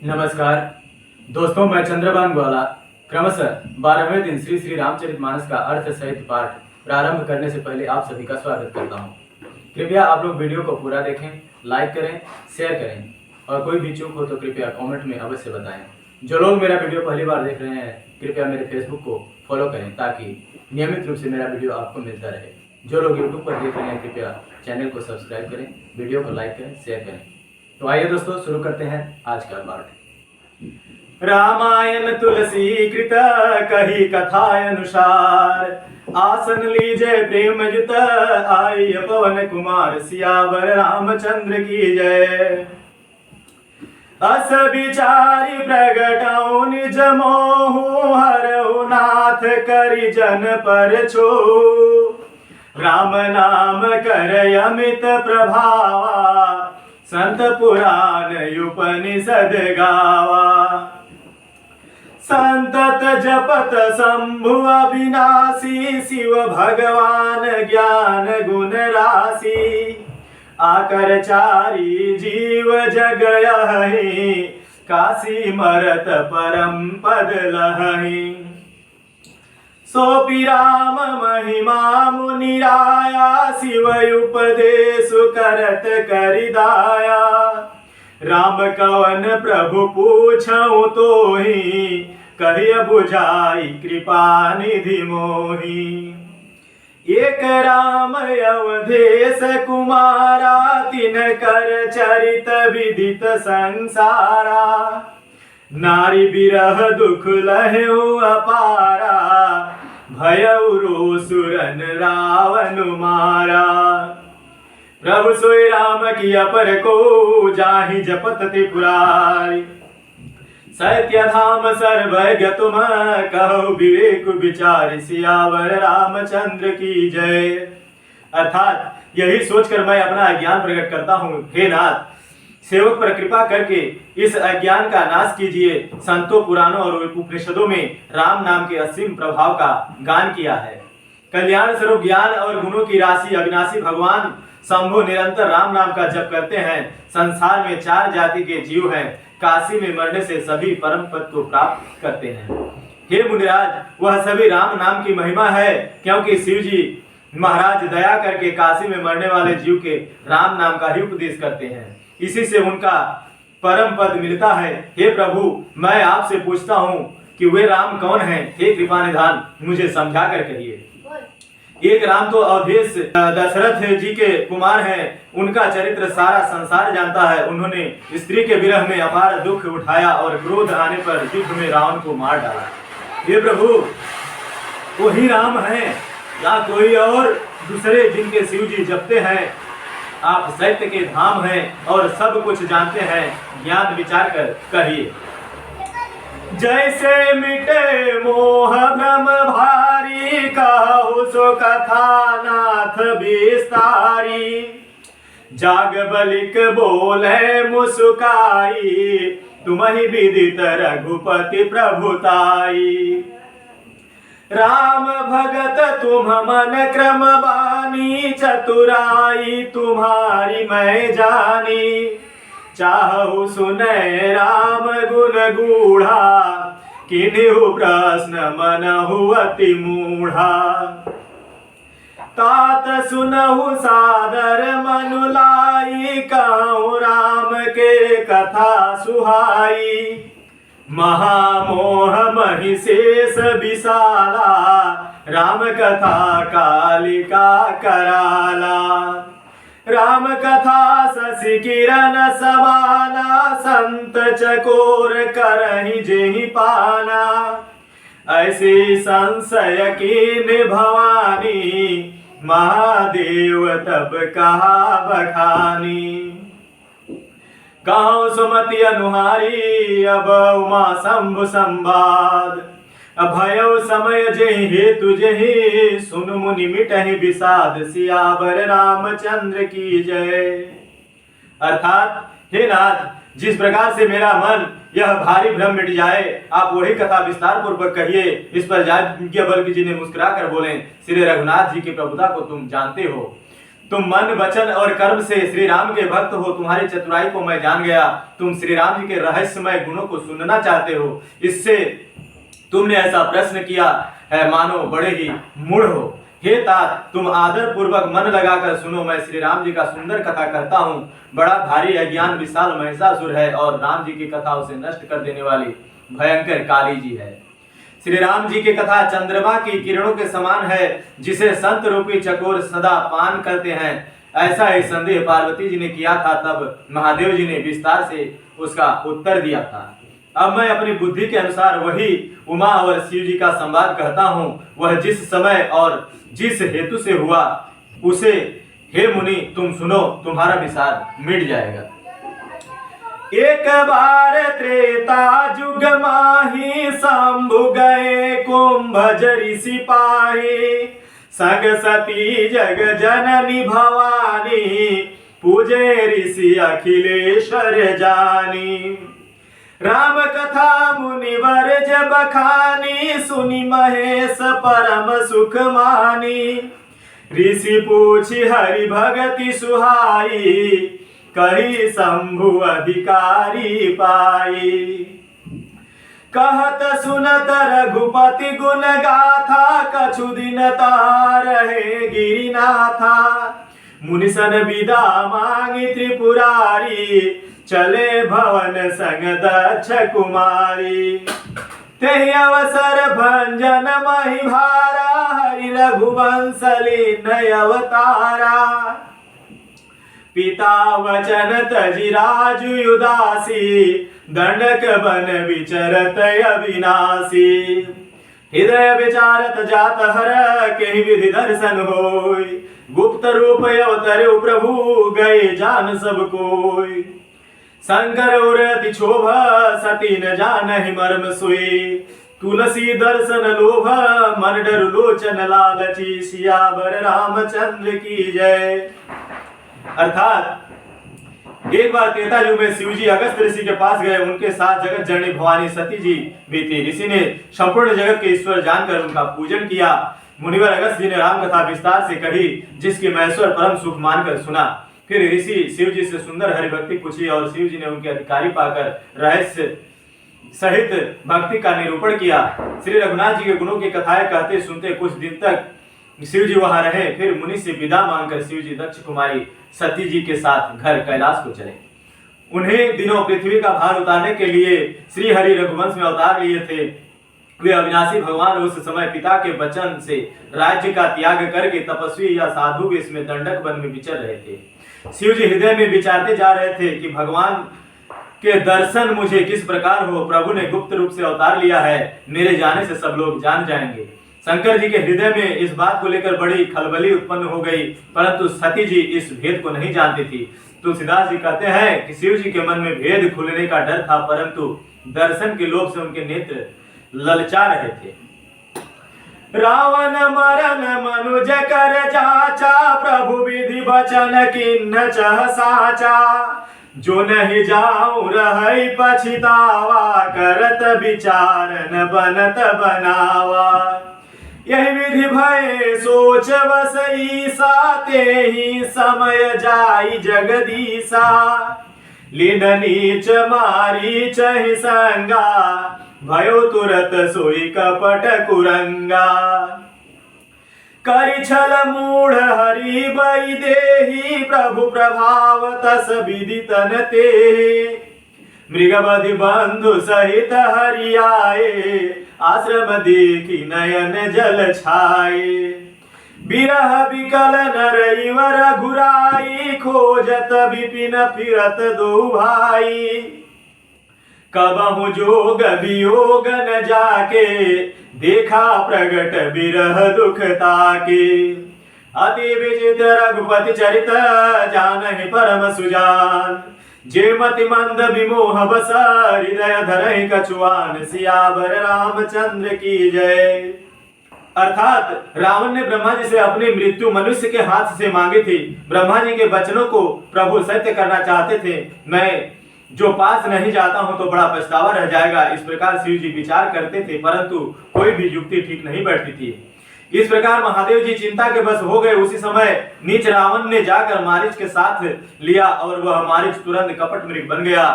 नमस्कार दोस्तों, मैं चंद्रभान ग्वाला क्रमशः 12वें दिन श्री श्री रामचरितमानस का अर्थ सहित पाठ प्रारंभ करने से पहले आप सभी का स्वागत करता हूं। कृपया आप लोग वीडियो को पूरा देखें, लाइक करें, शेयर करें और कोई भी चूक हो तो कृपया कमेंट में अवश्य बताएं। जो लोग मेरा वीडियो पहली बार देख रहे हैं कृपया मेरे फेसबुक को फॉलो करें ताकि नियमित रूप से मेरा वीडियो आपको मिलता रहे। जो लोग यूट्यूब पर देख रहे हैं कृपया चैनल को सब्सक्राइब करें, वीडियो को लाइक करें, शेयर करें। तो आइए दोस्तों शुरू करते हैं आज का पाठ। रामायण तुलसी कृत कही कथाय अनुसार, आसन लीजे प्रेम युत आई पवन कुमार, सियावर रामचंद्र की जय। अस विचारी प्रगटौ निज मोहु, हरहु नाथ करि जन पर छो, राम नाम कर अमित प्रभावा, संत पुराण उपनिषद गावा। संतत जपत शंभु अविनाशी, शिव भगवान ज्ञान गुण राशि, आकर चारी जीव जग यहि, काशी मरत परम पद लहि। सोपि राम महिमा मुनिराया, शिव उपदेश करत करिदाया। राम कवन प्रभु पूछऊं तोहि, कहिय बुझाई कृपा निधि मोहि। एक राम अवधेश कुमारा, तिनकर चरित विदित संसारा। नारी बिरह दुख लहु अपारा, भयउ रोसुरन रावण मारा। प्रभु सोई राम की अपर को, जाहि जपत त्रिपुरारी। सत्य धाम सर्वज्ञ तुम, कहो विवेक विचार, सियावर रामचंद्र की जय। अर्थात यही सोचकर मैं अपना अज्ञान प्रकट करता हूँ, हे नाथ सेवक पर कृपा करके इस अज्ञान का नाश कीजिए। संतों, पुराणों और उपनिषदों में राम नाम के असीम प्रभाव का गान किया है। कल्याण स्वरूप ज्ञान और गुणों की राशि अविनाशी भगवान शंभु निरंतर राम नाम का जप करते हैं। संसार में 4 जाति के जीव हैं, काशी में मरने से सभी परम पद को प्राप्त करते हैं। हे मुनिराज, वह सभी राम नाम की महिमा है, क्योंकि शिव जी महाराज दया करके काशी में मरने वाले जीव के राम नाम का ही उपदेश करते हैं। इसी से उनका परम पद मिलता है। हे प्रभु, मैं आपसे पूछता हूँ कि वे राम कौन हैं? हे कृपा निधान, मुझे समझा कर कहिए। एक राम तो अवधेश दशरथ जी के कुमार हैं। उनका चरित्र सारा संसार जानता है। उन्होंने स्त्री के विरह में अपार दुख उठाया और क्रोध आने पर युद्ध में रावण को मार डाला। हे प्रभु, वही राम हैं या कोई और दूसरे जिनके शिव जी जपते हैं? आप सत्य के धाम हैं और सब कुछ जानते हैं, ज्ञान विचार कर कहिए। जैसे मिटे मोह भ्रम भारी, कहु सो कथा नाथ विस्तारी। जाग बलिक बोले मुस्काई, तुम्हि विदित रघुपति प्रभुताई। राम भगत तुम मन क्रम बानी, चतुराई तुम्हारी मैं जानी। चाहु सुने राम गुण गूढ़ा, किन्हु प्रश्न मनहु अति मूढ़ा। तात सुनहु सादर मनु लाई, कहूँ राम के कथा सुहाई। महामोह महिषेष विशाला, राम कथा कालिका कराला। राम कथा शशि किरण समाना, संत चकोर करहि जेहि पाना। ऐसी संशय कीन भवानी, महादेव तब कहा बखानी। कहूँ सुमति अनुहारी, अब उमा शंभु संवाद। अभयो समय जेहि हेतु जेहि, सुन मुनि मिटहि विषाद, सियावर रामचंद्र की जय। अर्थात हे नाथ, जिस प्रकार से मेरा मन यह भारी भ्रम मिट जाए, आप वही कथा विस्तार पूर्वक कहिए। इस पर याज्ञवल्क्य जी ने मुस्कुरा कर बोले, श्री रघुनाथ जी की प्रभुता को तुम जानते हो। तुम मन वचन और कर्म से श्री राम के भक्त हो, तुम्हारी चतुराई को मैं जान गया। तुम श्री राम जी के रहस्यमय गुणों को सुनना चाहते हो, इससे तुमने ऐसा प्रश्न किया है मानो बड़े ही मूढ़ हो। हे तात, तुम आदर पूर्वक मन लगाकर सुनो। मैं श्री राम जी का सुंदर कथा कहता हूँ। बड़ा भारी अज्ञान विशाल महिषासुर है और राम जी की कथा उसे नष्ट कर देने वाली भयंकर काली जी है। श्री राम जी की कथा चंद्रमा की किरणों के समान है, जिसे संत रूपी चकोर सदा पान करते हैं। ऐसा ही संदेह पार्वती जी ने किया था, तब महादेव जी ने विस्तार से उसका उत्तर दिया था। अब मैं अपनी बुद्धि के अनुसार वही उमा और शिव जी का संवाद कहता हूँ। वह जिस समय और जिस हेतु से हुआ उसे हे मुनि तुम सुनो, तुम्हारा विषाद मिट जाएगा। एक बार त्रेता जुग माही, शंभु गए कुंभज ऋषि पाही। संग सती जग जननी भवानी, पूजे ऋषि अखिलेश्वर जानी। राम कथा मुनिवर जब खानी, सुनी महेश परम सुख मानी। ऋषि पूछी हरि भगति सुहाई, कही शंभु अधिकारी पाई। कहत सुनत रघुपति गुण गाथा, कछु दिन रहे गिरिनाथा। मुनिसन विदा मांगी त्रिपुरारी, चले भवन संग दक्ष कुमारी। तेहि अवसर भंजन मही भारा, हरि रघुवंश लीन अवतारा। पिता वचन तजि राजु उदासी, दंडक बन विचरत अविनाशी। हृदय विचारत जात हर, केहि विधि दर्शन होय। गुप्त रूप अवतरु प्रभु, गए जान सब कोय। शंकर उर अति क्षोभ, सती न जानहि मर्म सोई। तुलसी दर्शन लोभ, मन डर लोचन लालची। सियावर रामचंद्र की जय। अर्थात एक बार त्रेता युग में शिव जी अगस्त ऋषि के पास गए। उनके साथ जगत जननी भवानी सती जी भी थी। ऋषि ने संपूर्ण जगत के ईश्वर जानकर उनका पूजन किया। मुनिवर अगस्त जी ने राम कथा विस्तार से कही, जिसकी महेश्वर परम सुख मानकर सुना। फिर ऋषि शिव जी से सुंदर हरि भक्ति पूछी और शिव जी ने उनके अधिकारी पाकर रहस्य सहित भक्ति का निरूपण किया। श्री रघुनाथ जी के गुणों की कथाएं कहते सुनते कुछ दिन तक शिव जी वहां रहे। फिर मुनि से विदा मांगकर शिव जी दक्ष कुमारी सती जी के साथ घर कैलाश को चले। उन्हें दिनों पृथ्वी का भार उतारने के लिए श्री हरि रघुवंश में अवतार लिए थे। वे अविनाशी भगवान उस समय पिता के वचन से राज्य का त्याग करके तपस्वी या साधु वेश में दंडक वन में विचर रहे थे। शिव जी हृदय में विचारते जा रहे थे कि भगवान के दर्शन मुझे किस प्रकार हो। प्रभु ने गुप्त रूप से अवतार लिया है, मेरे जाने से सब लोग जान जाएंगे। शंकर जी के हृदय में इस बात को लेकर बड़ी खलबली उत्पन्न हो गई, परंतु सती जी इस भेद को नहीं जानती थी। तुलसीदास जी कहते हैं कि शिव जी के मन में भेद खुलने का डर था, परंतु दर्शन के लोभ से उनके नेत्र ललचा रहे थे। रावण मरण मनुज कर जाचा, प्रभु विधि वचन किन्न चह साचा। जो नहीं जाऊं रही पछितावा, करत विचारन बनत बनावा। यही विधि भय सोच बस ईसा, ते ही समय जाई जगदीसा। लीन नीच मारी चहि संगा, भयो तुरत सोई कपट कुरंगा। करि छल मूढ़ हरि बई देही, प्रभु प्रभाव तस विदितन तेहि। मृगवधि बंधु सहित हरि आए, आश्रम देखी नयन जल छाए। बिरह विकल नरइवर घुराई, खोजत विपिन फिरत दो भाई। कबहु जोग वियोग न जाके, देखा प्रगट बिरह दुख ताके। अति विचित्र रघुपति चरित, जानहि परम सुजान। जे मति मंद विमोह बस, हृदय धरहि कछुआन। सियावर रामचंद्र की जय। अर्थात रावण ने ब्रह्मा जी से अपनी मृत्यु मनुष्य के हाथ से मांगी थी। ब्रह्मा जी के वचनों को प्रभु सत्य करना चाहते थे। मैं जो पास नहीं जाता हूं तो बड़ा पछतावा रह जाएगा, इस प्रकार शिव जी विचार करते थे, परंतु कोई भी युक्ति ठीक नहीं बैठती थी। इस प्रकार महादेव जी चिंता के बस हो गए। उसी समय नीच रावण ने जाकर मारीच के साथ लिया और वह मारीच तुरंत कपट मृग बन गया।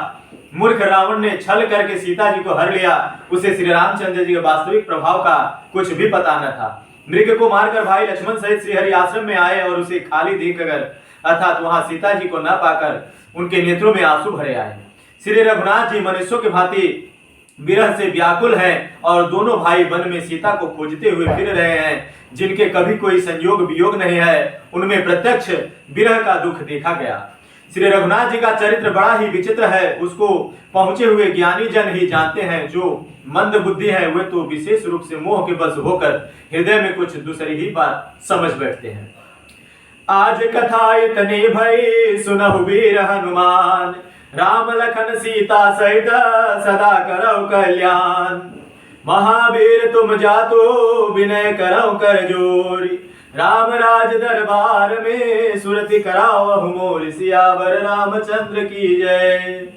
मूर्ख रावण ने छल करके सीता जी को हर लिया। उसे श्री रामचंद्र जी के वास्तविक प्रभाव का कुछ भी पता न था। मृग को मारकर भाई लक्ष्मण सहित श्रीहरि आश्रम में आए और उसे खाली देखकर अर्थात वहां सीता जी को न पाकर उनके नेत्रों में आंसू भरे आए। श्री रघुनाथ जी मनुष्यों के भांति विरह से व्याकुल हैं और दोनों भाई वन में सीता को खोजते हुए फिर रहे हैं। जिनके कभी कोई संयोग वियोग नहीं है, उनमें प्रत्यक्ष विरह का दुख देखा गया। श्री रघुनाथ जी का चरित्र बड़ा ही विचित्र है। उसको पहुंचे हुए ज्ञानी जन ही जानते हैं। जो मंद बुद्धि है वे तो विशेष रूप से मोह के बस होकर हृदय में कुछ दूसरी ही बात समझ बैठते हैं। आज कथा इतनी भई सुनहु वीर हनुमान, राम लखन सीता सहित सदा करौ कल्याण। महावीर तुम जातो विनय करौ कर जोरी, राम राज दरबार में सुरति कराओ मोर। सियावर रामचंद्र की जय।